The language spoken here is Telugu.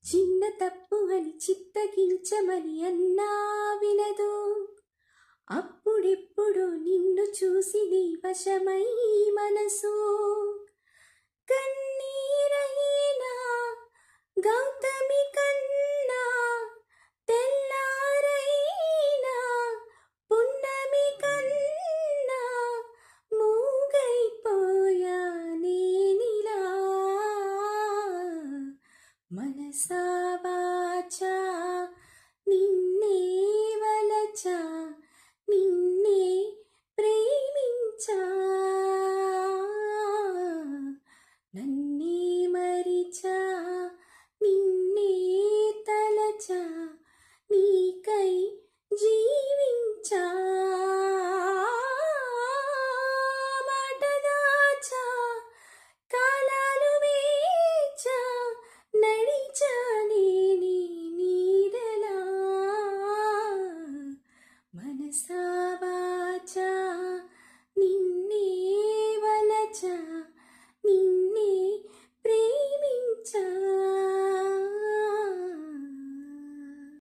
చిన్న తప్పు అని చిత్తగించమని అన్నా వినదు. అప్పుడెప్పుడు నిన్ను చూసి నీ వశమై మనసు కన్నీరైనా గౌతమి కన్నా తెల్లారైనా పున్నమి కన్నా మూగైపోయా నేనిలా మనసా వాచా నిన్నే వలచా నిన్నే ప్రేమించా నన్నే మరిచా